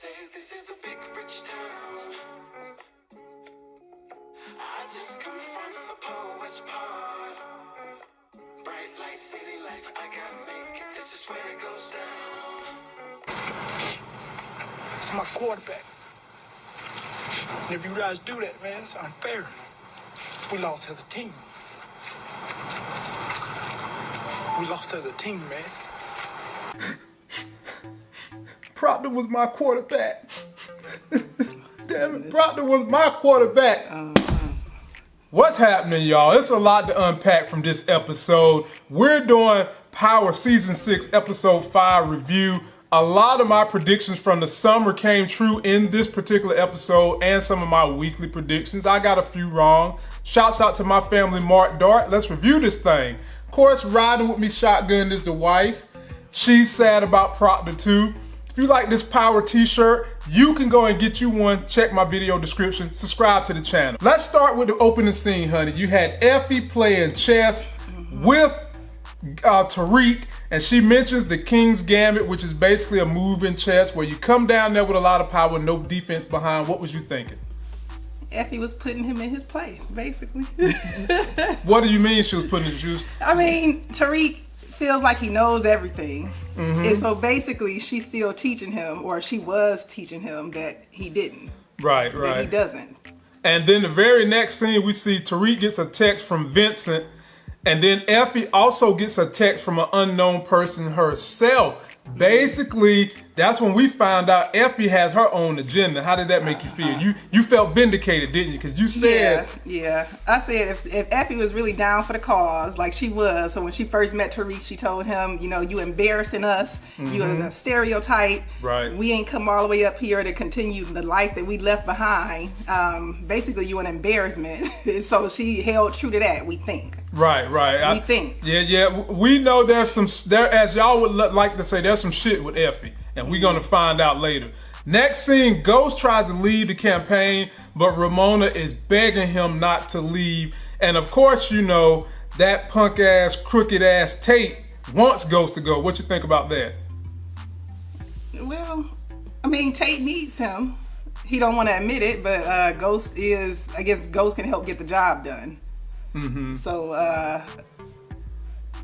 say this is a big rich town. I just come from the poor west part. Bright light city life, I gotta make it. This is where it goes down. It's my quarterback. And if you guys do that, man, it's unfair. We lost as a team. We lost as a team, man. Proctor was my quarterback. Damn it, Proctor was my quarterback. What's happening, y'all? It's a lot to unpack from this episode. We're doing Power Season 6, Episode 5 review. A lot of my predictions from the summer came true in this particular episode and some of my weekly predictions. I got a few wrong. Shouts out to my family, Mark Dart. Let's review this thing. Of course, riding with me shotgun is the wife. She's sad about Proctor too. If you like this Power t-shirt, you can go and get you one. Check my video description. Subscribe to the channel. Let's start with the opening scene, honey. You had Effie playing chess with Tariq, and she mentions the King's Gambit, which is basically a move in chess where you come down there with a lot of power, no defense behind. What was you thinking? Effie was putting him in his place, basically. What do you mean she was putting his shoes? I mean, Tariq feels like he knows everything. And so basically she's still teaching him, or she was teaching him that he didn't. Right. That he doesn't. And then the very next scene, we see Tariq gets a text from Vincent, and then Effie also gets a text from an unknown person herself. Basically, that's when we found out Effie has her own agenda. How did that make you feel? You felt vindicated, didn't you? Because you said... Yeah. I said if Effie was really down for the cause, like she was, so when she first met Tariq, she told him, you know, you embarrassing us. You are a stereotype. Right. We ain't come all the way up here to continue the life that we left behind. Basically, you an embarrassment. So she held true to that, we think. Right. We think. Yeah. We know there's as y'all would like to say, there's some shit with Effie, and we're gonna find out later. Next scene, Ghost tries to leave the campaign, but Ramona is begging him not to leave. And of course, you know, that punk ass, crooked ass Tate wants Ghost to go. What you think about that? Well, I mean, Tate needs him. He don't want to admit it, but I guess Ghost can help get the job done. So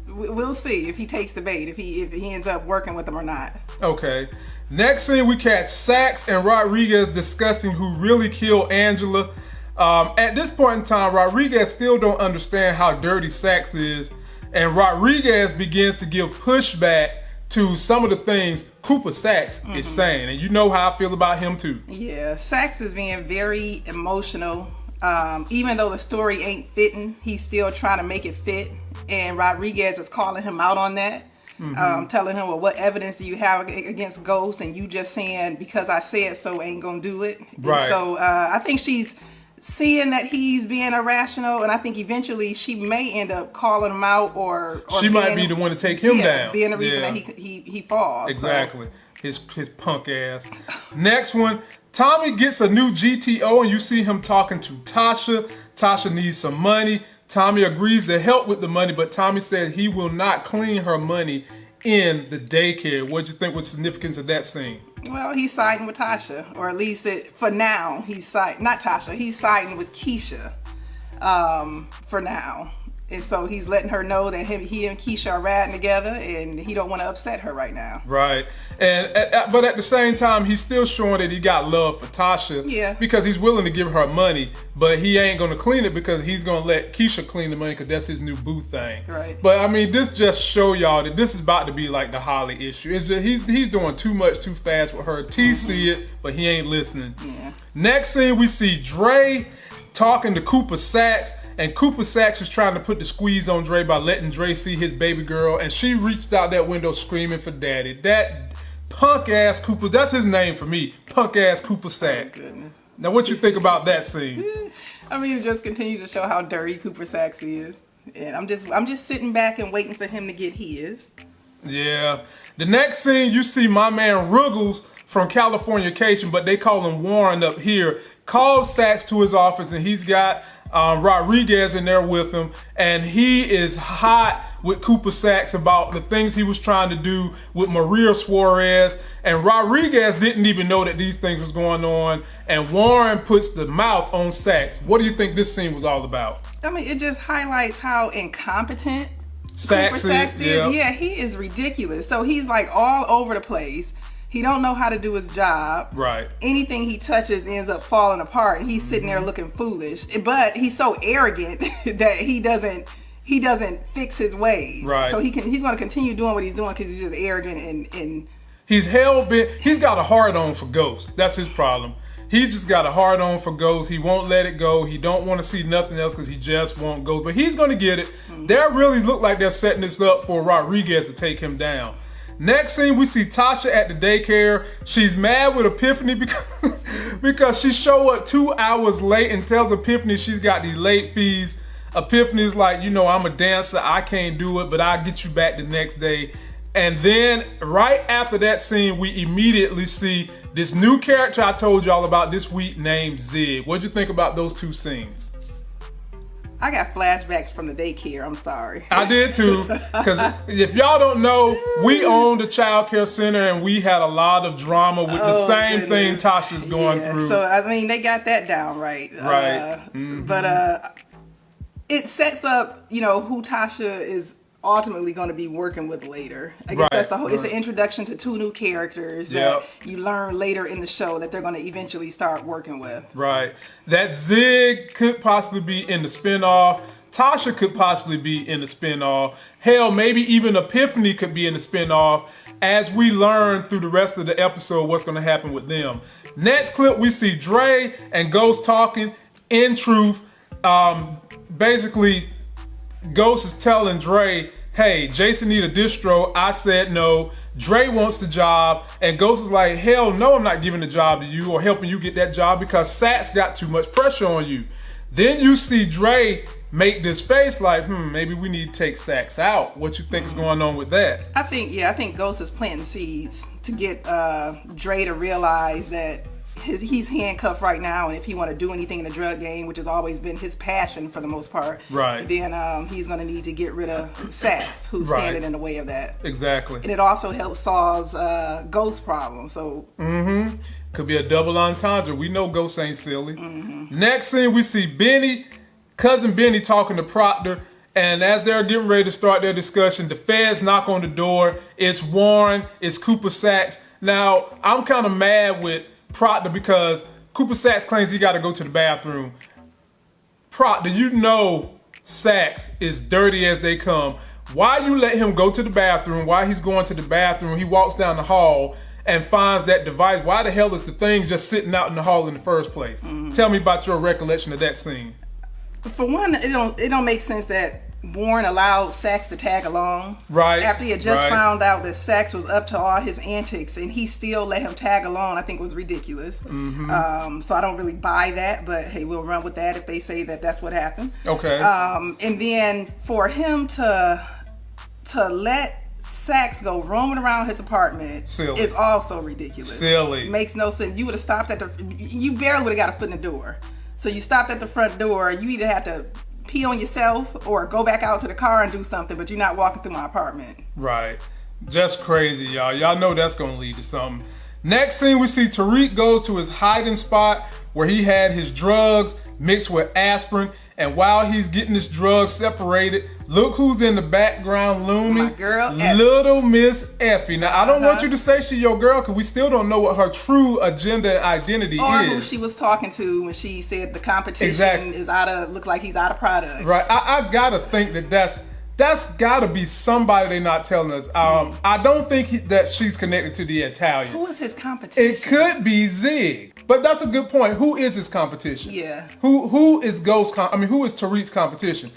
we'll see if he takes the bait, if he ends up working with him or not. Okay. Next scene, we catch Sax and Rodriguez discussing who really killed Angela. At this point in time, Rodriguez still don't understand how dirty Sax is, and Rodriguez begins to give pushback to some of the things Cooper Sax is saying, and you know how I feel about him too. Yeah, Sax is being very emotional. Even though the story ain't fitting, he's still trying to make it fit, and Rodriguez is calling him out on that. Telling him, well, what evidence do you have against Ghost? And you just saying, because I said so, ain't gonna do it. Right. And so I think she's seeing that he's being irrational, and I think eventually she may end up calling him out, or she might be the one to take him down. Being the reason that he falls. Exactly. So. His punk ass. Next one, Tommy gets a new GTO, and you see him talking to Tasha. Tasha needs some money. Tommy agrees to help with the money, but Tommy says he will not clean her money in the daycare. What'd you think was the significance of that scene? Well, he's siding with Tasha, or at least for now, he's siding with Keisha for now. And so he's letting her know that he and Keisha are riding together, and he don't want to upset her right now. Right. But at the same time, he's still showing that he got love for Tasha. Yeah. Because he's willing to give her money, but he ain't going to clean it because he's going to let Keisha clean the money because that's his new boo thing. Right. But I mean, this just show y'all that this is about to be like the Holly issue. It's just he's doing too much too fast with her. T see it, but he ain't listening. Yeah. Next scene, we see Dre talking to Cooper Sax. And Cooper Sax is trying to put the squeeze on Dre by letting Dre see his baby girl. And she reached out that window screaming for daddy. That punk ass Cooper, that's his name for me. Punk ass Cooper Sax. Oh, goodness. Now what you think about that scene? I mean, it just continues to show how dirty Cooper Sax is. And I'm just sitting back and waiting for him to get his. Yeah. The next scene, you see my man Ruggles from Californication, but they call him Warren up here, calls Sax to his office, and he's got Rodriguez in there with him, and he is hot with Cooper Saxe about the things he was trying to do with Maria Suarez, and Rodriguez didn't even know that these things was going on, and Warren puts the mouth on Saxe. What do you think this scene was all about? I mean, it just highlights how incompetent Saxe Cooper Saxe is. yeah. Yeah, he is ridiculous. So he's like all over the place. He don't know how to do his job. Right. Anything he touches ends up falling apart. And he's sitting there looking foolish. But he's so arrogant that he doesn't fix his ways. Right. So he's going to continue doing what he's doing because he's just arrogant and he's hell-bent. He's got a hard-on for Ghost. That's his problem. He just got a hard-on for Ghost. He won't let it go. He don't want to see nothing else because he just won't Ghost. But he's going to get it. They really look like they're setting this up for Rodriguez to take him down. Next scene, we see Tasha at the daycare. She's mad with Epiphany because she showed up 2 hours late and tells Epiphany she's got these late fees. Epiphany's like, you know, I'm a dancer. I can't do it, but I'll get you back the next day. And then right after that scene, we immediately see this new character I told y'all about this week named Zig. What'd you think about those two scenes? I got flashbacks from the daycare. I'm sorry. I did too, because if y'all don't know, we owned a child care center and we had a lot of drama with the same thing Tasha's going through. So, I mean, they got that down right. Right. But it sets up, you know, who Tasha is ultimately going to be working with later. I guess that's the whole. It's an introduction to two new characters that you learn later in the show that they're going to eventually start working with. Right. That Zig could possibly be in the spinoff. Tasha could possibly be in the spinoff. Hell, maybe even Epiphany could be in the spinoff as we learn through the rest of the episode what's going to happen with them. Next clip, we see Dre and Ghost talking. In truth, basically, Ghost is telling Dre, hey, Jason need a distro. I said no. Dre wants the job. And Ghost is like, hell no, I'm not giving the job to you or helping you get that job because Sax got too much pressure on you. Then you see Dre make this face like, maybe we need to take Sax out. What you think is going on with that? I think Ghost is planting seeds to get Dre to realize that he's handcuffed right now, and if he want to do anything in the drug game, which has always been his passion for the most part, right? Then he's going to need to get rid of Sax, who's standing in the way of that. Exactly. And it also helps solve Ghost's problem. So could be a double entendre. We know Ghost ain't silly. Next scene, we see Benny, cousin Benny, talking to Proctor. And as they're getting ready to start their discussion, the feds knock on the door. It's Warren. It's Cooper Saxe. Now, I'm kind of mad with Proctor because Cooper Saxe claims he got to go to the bathroom. Proctor, you know Saxe is dirty as they come. Why you let him go to the bathroom? While he's going to the bathroom, he walks down the hall and finds that device. Why the hell is the thing just sitting out in the hall in the first place? Tell me about your recollection of that scene. For one, it don't make sense that Warren allowed Sax to tag along. Right. After he had just found out that Sax was up to all his antics, and he still let him tag along, I think was ridiculous. So I don't really buy that, but hey, we'll run with that if they say that that's what happened. Okay. And then for him to let Sax go roaming around his apartment is also ridiculous. Silly. Makes no sense. You would have stopped you barely would have got a foot in the door. So you stopped at the front door. You either had to pee on yourself or go back out to the car and do something, but you're not walking through my apartment. Right. Just crazy, y'all. Y'all know that's going to lead to something. Next scene, we see Tariq goes to his hiding spot where he had his drugs mixed with aspirin. And while he's getting his drugs separated, look who's in the background looming. My girl, Effie. Little Miss Effie. Now, I don't want you to say she's your girl because we still don't know what her true agenda and identity is. Or who she was talking to when she said the competition is look like he's out of product. Right. I got to think that's got to be somebody they're not telling us. I don't think that she's connected to the Italian. Who is his competition? It could be Zig. But that's a good point. Who is his competition? Yeah. Who is who is Tariq's competition?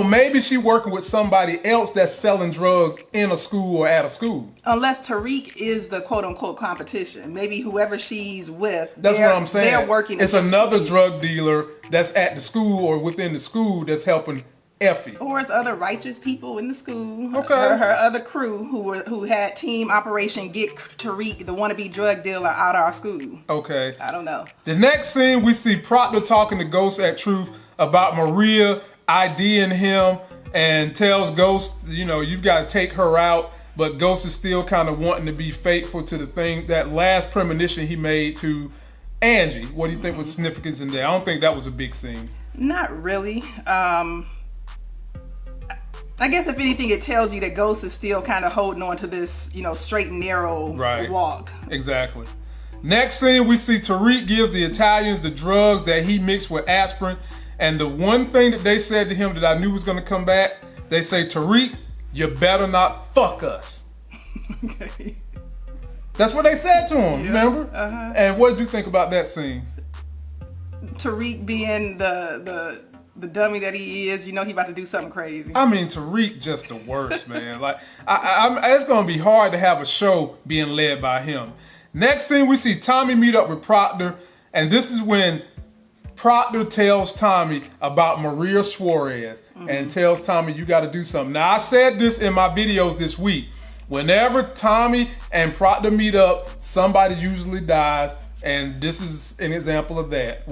Maybe she working with somebody else that's selling drugs in a school or at a school. Unless Tariq is the quote unquote competition. Maybe whoever she's with, that's what I'm saying. They're working. It's another drug dealer that's at the school or within the school that's helping Effie. Or it's other righteous people in the school. Okay. Her other crew who had team operation get Tariq, the wannabe drug dealer, out of our school. Okay. I don't know. The next scene, we see Proctor talking to Ghost at Truth about Maria IDing him and tells Ghost, you've got to take her out. But Ghost is still kind of wanting to be faithful to the thing, that last premonition he made to Angie. What do you think was significance in that? I don't think that was a big scene. Not really. I guess if anything, it tells you that Ghost is still kind of holding on to this, straight and narrow walk. Exactly. Next scene, we see Tariq gives the Italians the drugs that he mixed with aspirin. And the one thing that they said to him that I knew was going to come back, they say, Tariq, you better not fuck us. Okay. That's what they said to him, yeah. Remember? Uh-huh. And what did you think about that scene? Tariq being the dummy that he is, he about to do something crazy. I mean, Tariq just the worst, man. Like, it's going to be hard to have a show being led by him. Next scene, we see Tommy meet up with Proctor, and this is when Proctor tells Tommy about Maria Suarez and tells Tommy, you got to do something. Now, I said this in my videos this week. Whenever Tommy and Proctor meet up, somebody usually dies, and this is an example of that.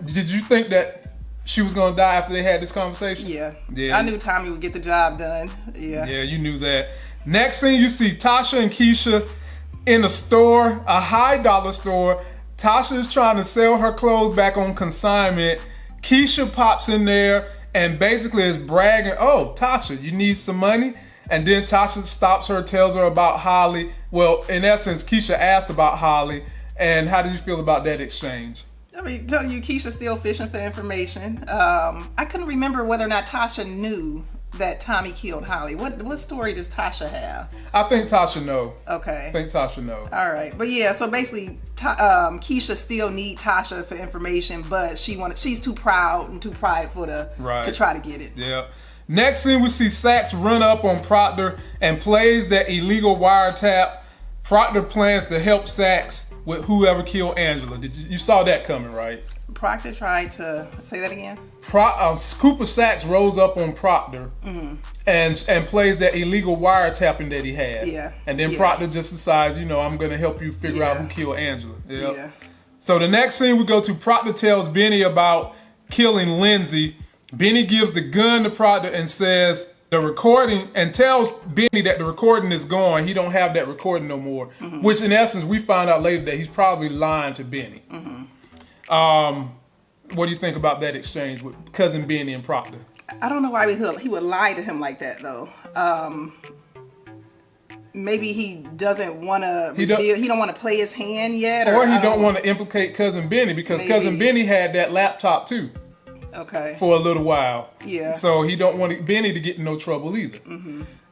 Did you think that she was going to die after they had this conversation? Yeah. I knew Tommy would get the job done. Yeah, you knew that. Next scene, you see Tasha and Keisha in a store, a high dollar store. Tasha is trying to sell her clothes back on consignment. Keisha pops in there and basically is bragging, oh, Tasha, you need some money? And then Tasha stops her, tells her about Holly. Well, in essence, Keisha asked about Holly. And how did you feel about that exchange? I mean, tell you, Keisha's still fishing for information. I couldn't remember whether or not Tasha knew that Tommy killed Holly. What story does Tasha have? I think Tasha know. Okay. I think Tasha know. All right. But yeah, so basically, Keisha still need Tasha for information, but she's too proud and too prideful to try to get it. Yeah. Next scene, we see Sax run up on Proctor and plays that illegal wiretap. Proctor plans to help Sax with whoever killed Angela. You saw that coming, right? Proctor tried to say that again. Cooper Sax rose up on Proctor and plays that illegal wiretapping that he had. Yeah. And then Proctor just decides, I'm going to help you figure out who killed Angela. Yep. Yeah. So the next scene we go to, Proctor tells Benny about killing Lindsay. Benny gives the gun to Proctor and says the recording, and tells Benny that the recording is gone. He don't have that recording no more. Which in essence, we find out later that he's probably lying to Benny. What do you think about that exchange with cousin Benny and Proctor? I don't know why he would lie to him like that though. Maybe he doesn't want to reveal. He don't want to play his hand yet, or he don't want to implicate cousin Benny because cousin Benny had that laptop too. Okay. For a little while. Yeah. So he don't want Benny to get in no trouble either.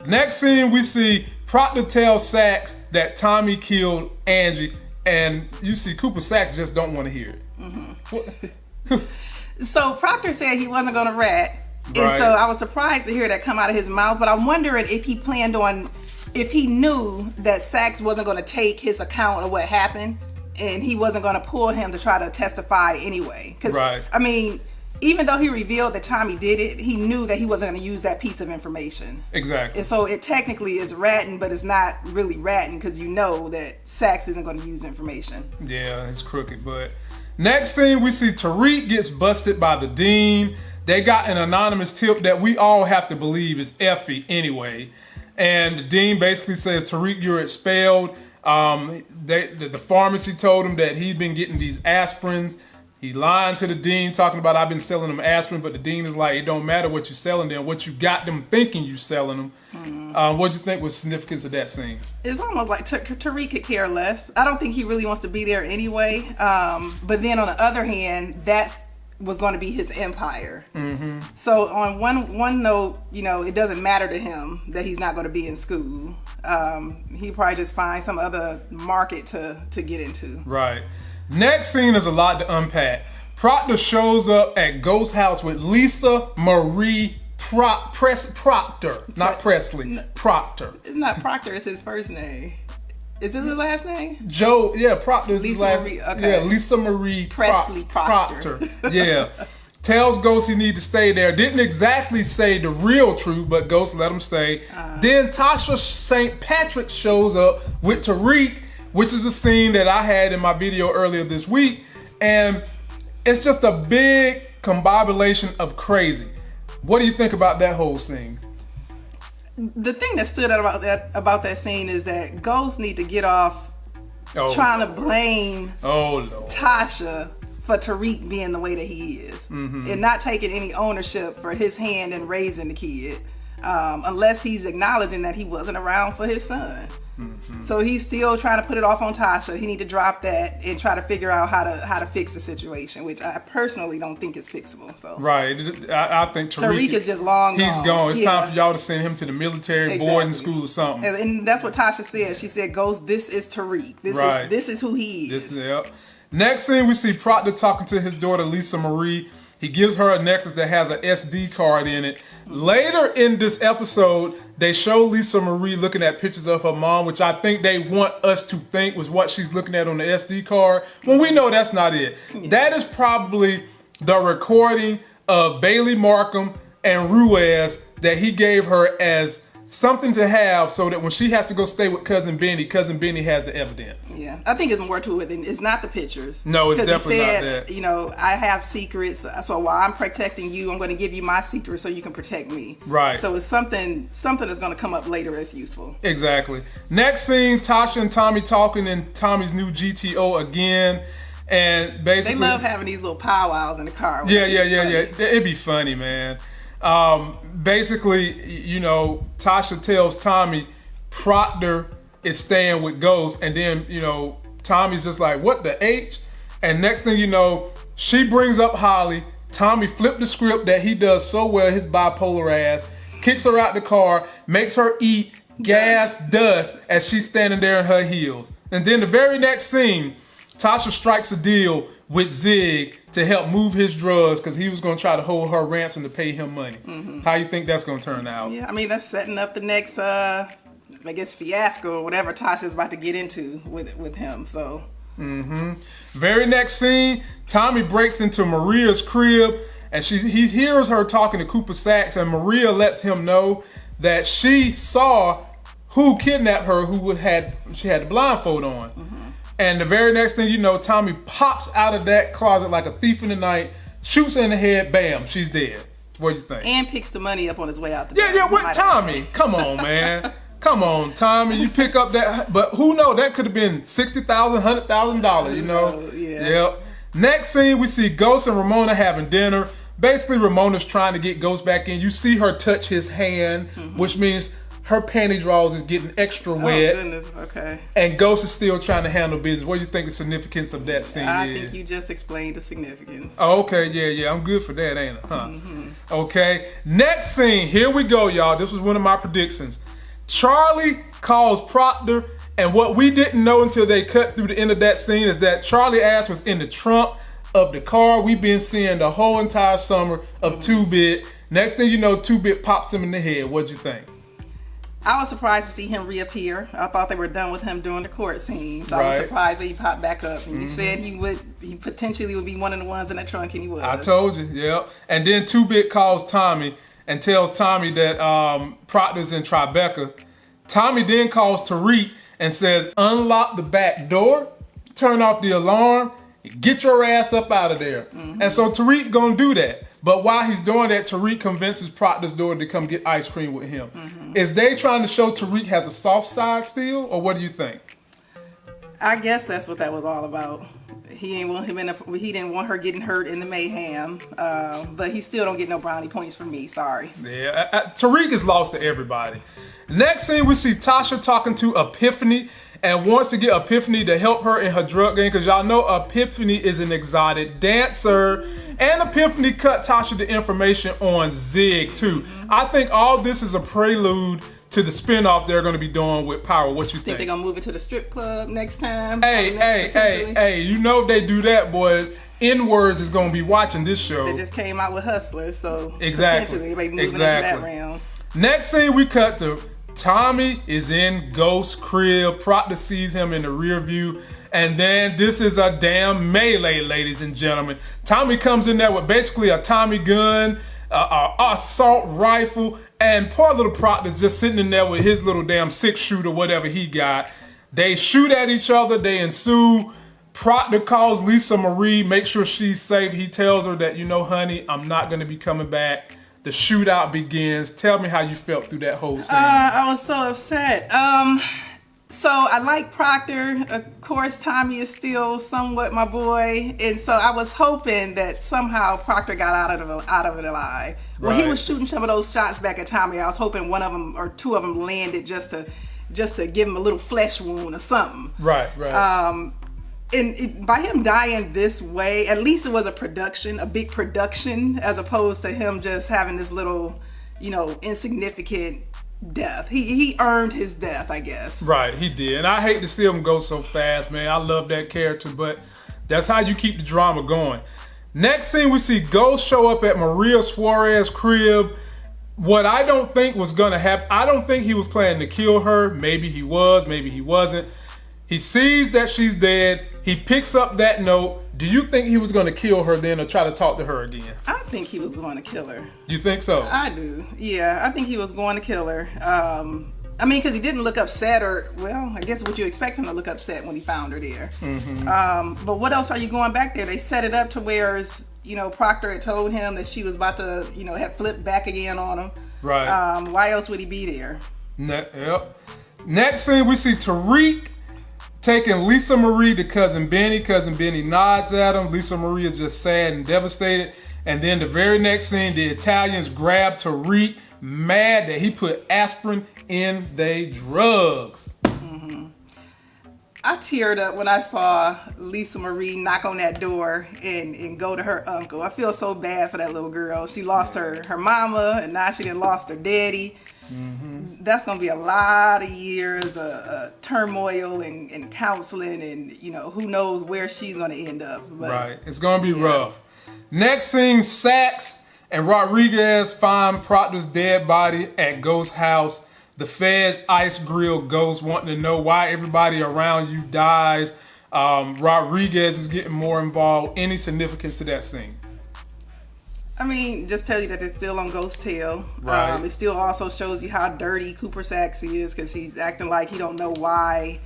Next scene, we see Proctor tells Sax that Tommy killed Angie, and you see Cooper Sax just don't want to hear it. So Proctor said he wasn't going to rat, Right. and so I was surprised to hear that come out of his mouth. But I'm wondering if he knew that Sax wasn't going to take his account of what happened, and he wasn't going to pull him to try to testify anyway. Because I mean, even though he revealed that Tommy did it, he knew that he wasn't going to use that piece of information. Exactly. And so it technically is ratting, but it's not really ratting because you know that Sax isn't going to use information. Yeah, it's crooked. But next scene, we see Tariq gets busted by the dean. They got an anonymous tip that we all have to believe is Effie anyway. And the dean basically says, Tariq, you're expelled. The pharmacy told him that he'd been getting these aspirins. He lied to the dean, talking about I've been selling them aspirin, but the dean is like, it don't matter what you're selling them, what you got them thinking you selling them. What do you think was the significance of that scene? It's almost like Tariq could care less. I don't think he really wants to be there anyway. But then on the other hand, that's was going to be his empire. So on one note, it doesn't matter to him that he's not going to be in school. He probably just find some other market to get into. Right. Next scene is a lot to unpack. Proctor shows up at Ghost's house with Lisa Marie Proctor. Not Presley. Proctor. It's not Proctor, it's his first name. Is this his last name? Joe, yeah, Proctor is his last name. Okay. Yeah, Lisa Marie Presley Proctor. Yeah. Tells Ghost he need to stay there. Didn't exactly say the real truth, but Ghost let him stay. Then Tasha St. Patrick shows up with Tariq, which is a scene that I had in my video earlier this week. And it's just a big combobulation of crazy. What do you think about that whole scene? The thing that stood out about that scene is that Ghost need to get off trying to blame Lord. Tasha for Tariq being the way that he is, and not taking any ownership for his hand in raising the kid, unless he's acknowledging that he wasn't around for his son. So he's still trying to put it off on Tasha. He need to drop that and try to figure out how to fix the situation, which I personally don't think is fixable. So right, I think Tariq is just long gone. He's gone. It's time for y'all to send him to the military boarding school or something. And that's what Tasha said. She said, "Ghost, this is Tariq. This is who he is." Next scene, we see Proctor talking to his daughter Lisa Marie. He gives her a necklace that has an SD card in it. Later in this episode, they show Lisa Marie looking at pictures of her mom, which I think they want us to think was what she's looking at on the SD card, when we know that's not it. Yeah. That is probably the recording of Bailey Markham and Ruiz that he gave her as something to have so that when she has to go stay with Cousin Benny has the evidence. Yeah, I think it's more to it than it's not the pictures. No, it's definitely not that. You know, I have secrets, so while I'm protecting you, I'm going to give you my secret so you can protect me. Right. So it's something that's going to come up later as useful. Exactly. Next scene, Tasha and Tommy talking in Tommy's new GTO again. And basically, they love having these little powwows in the car. Yeah. It'd be funny, man. Basically, you know, Tasha tells Tommy Proctor is staying with Ghost, and then, you know, Tommy's just like, what the H? And next thing you know, she brings up Holly. Tommy flipped the script that he does so well, his bipolar ass, kicks her out the car, makes her eat gas dust as she's standing there in her heels. And then the very next scene, Tasha strikes a deal with Zig to help move his drugs because he was going to try to hold her ransom to pay him money. How you think that's going to turn out? Yeah, I mean, that's setting up the next, I guess, fiasco or whatever Tasha's about to get into with him. So. Very next scene, Tommy breaks into Maria's crib and he hears her talking to Cooper Saxe, and Maria lets him know that she saw who kidnapped her, she had the blindfold on. And the very next thing you know, Tommy pops out of that closet like a thief in the night, shoots her in the head, bam, she's dead. What do you think? And picks the money up on his way out the door. Yeah, what, Tommy? Come on, man. Come on, Tommy. You pick up that, but who knows? That could have been $60,000, $100,000, you know? Yeah. Yep. Next scene, we see Ghost and Ramona having dinner. Basically, Ramona's trying to get Ghost back in. You see her touch his hand, which means her panty drawers is getting extra wet. Oh, goodness. Okay. And Ghost is still trying to handle business. What do you think the significance of that scene is? I think you just explained the significance. Oh, okay. Yeah. I'm good for that, ain't I? Huh? Okay. Next scene. Here we go, y'all. This was one of my predictions. Charlie calls Proctor, and what we didn't know until they cut through the end of that scene is that Charlie's ass was in the trunk of the car we've been seeing the whole entire summer of 2-Bit. Next thing you know, 2-Bit pops him in the head. What'd you think? I was surprised to see him reappear. I thought they were done with him during the court scene. So Right. I was surprised that he popped back up. And you said he potentially would be one of the ones in the trunk, and he was. I told you, yeah. And then 2-Bit calls Tommy and tells Tommy that Proctor's in Tribeca. Tommy then calls Tariq and says, unlock the back door, turn off the alarm, get your ass up out of there. And so Tariq's gonna do that. But while he's doing that, Tariq convinces Proctor's daughter to come get ice cream with him. Is they trying to show Tariq has a soft side still, or what do you think? I guess that's what that was all about. He didn't want her getting hurt in the mayhem, but he still don't get no brownie points from me. Sorry. Yeah, Tariq is lost to everybody. Next scene, we see Tasha talking to Epiphany and wants to get Epiphany to help her in her drug game, because y'all know Epiphany is an exotic dancer. And Epiphany cut Tasha the information on Zig too. I think all this is a prelude to the spinoff they're going to be doing with Power. What you think? Think they're going to move it to the strip club next time? Hey, you know if they do that, boy, N-Words is going to be watching this show. They just came out with Hustlers, so exactly. potentially they moving into that round. Next scene, we cut to Tommy is in Ghost's crib. Proctor sees him in the rear view. And then this is a damn melee, ladies and gentlemen. Tommy comes in there with basically a Tommy gun, a assault rifle, and poor little Proctor's just sitting in there with his little damn 6-shooter, whatever he got. They shoot at each other. They ensue Proctor calls Lisa Marie, make sure she's safe. He tells her that, honey, I'm not going to be coming back. The shootout begins. Tell me how you felt through that whole scene. I was so upset. So I like Proctor. Of course, Tommy is still somewhat my boy, and so I was hoping that somehow Proctor got out of it alive. When he was shooting some of those shots back at Tommy, I was hoping one of them or two of them landed just to give him a little flesh wound or something. Right. And by him dying this way, at least it was a big production, as opposed to him just having this little, insignificant death. He earned his death, I guess. Right, he did. And I hate to see him go so fast, man. I love that character, but that's how you keep the drama going. Next scene, we see Ghost show up at Maria Suarez's crib. What I don't think was going to happen, I don't think he was planning to kill her. Maybe he was, maybe he wasn't. He sees that she's dead. He picks up that note. Do you think he was going to kill her then or try to talk to her again? I think he was going to kill her. You think so? I do. Yeah, I think he was going to kill her. Because he didn't look upset I guess what you expect him to look upset when he found her there. Mm-hmm. But what else are you going back there? They set it up to where, Proctor had told him that she was about to, have flipped back again on him. Right. Why else would he be there? Yep. Next scene, we see Tariq taking Lisa Marie to Cousin Benny. Cousin Benny nods at him. Lisa Marie is just sad and devastated. And then the very next scene, the Italians grab Tariq, mad that he put aspirin in their drugs. Mm-hmm. I teared up when I saw Lisa Marie knock on that door and go to her uncle. I feel so bad for that little girl. She lost her mama, and now she done lost her daddy. Mm-hmm. That's going to be a lot of years of turmoil and counseling, and who knows where she's going to end up. But, right, it's going to be rough. Next scene, Sachs and Rodriguez find Proctor's dead body at Ghost's house. The feds ice grill Ghost, wanting to know why everybody around you dies. Rodriguez is getting more involved. Any significance to that scene? Just tell you that it's still on Ghost's tail. Right. It still also shows you how dirty Cooper Sachs is, because he's acting like he don't know why,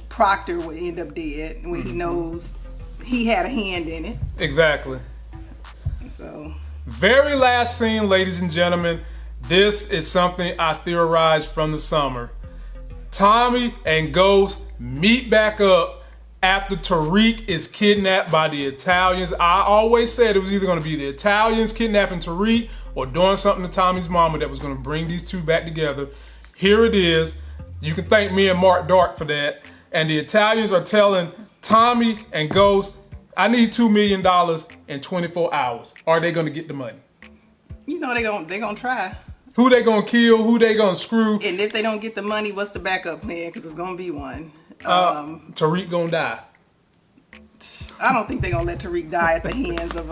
Proctor would end up dead when he knows he had a hand in it. Exactly. So. Very last scene, ladies and gentlemen. This is something I theorized from the summer. Tommy and Ghost meet back up after Tariq is kidnapped by the Italians. I always said it was either going to be the Italians kidnapping Tariq or doing something to Tommy's mama that was going to bring these two back together. Here it is. You can thank me and Mark Dark for that. And the Italians are telling Tommy and Ghost, I need $2 million in 24 hours. Are they going to get the money? They're gonna try. Who they gonna kill? Who they gonna screw? And if they don't get the money, what's the backup plan? Because it's gonna be one. Tariq gonna die. I don't think they're gonna let Tariq die at the hands of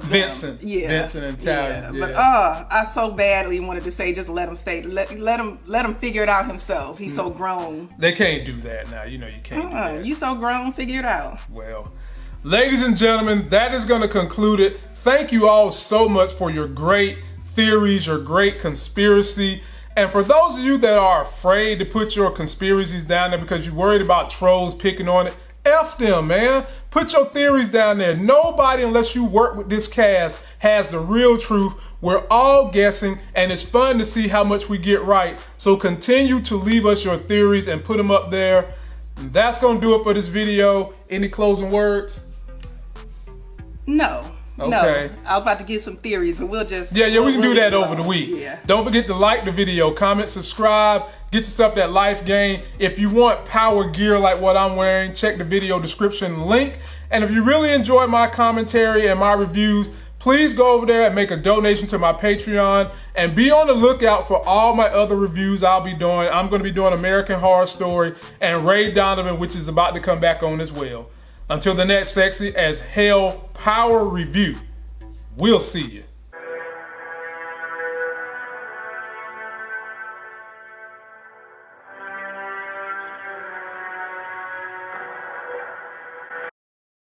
Vincent. Them. Yeah, Vincent and Talia. Yeah. But I so badly wanted to say just let him stay. Let him figure it out himself. He's so grown. They can't do that now. You can't do that. You so grown, figure it out. Well, ladies and gentlemen, that is gonna conclude it. Thank you all so much for your great theories, your great conspiracy. And for those of you that are afraid to put your conspiracies down there because you're worried about trolls picking on it, F them, man. Put your theories down there. Nobody, unless you work with this cast, has the real truth. We're all guessing, and it's fun to see how much we get right. So continue to leave us your theories and put them up there. And that's going to do it for this video. Any closing words? No. Okay. No, I was about to give some theories, but we'll just... we can do that over the week. Yeah. Don't forget to like the video, comment, subscribe, get yourself that life gain. If you want power gear like what I'm wearing, check the video description link. And if you really enjoyed my commentary and my reviews, please go over there and make a donation to my Patreon. And be on the lookout for all my other reviews I'll be doing. I'm going to be doing American Horror Story and Ray Donovan, which is about to come back on as well. Until the next sexy as hell power review, we'll see you.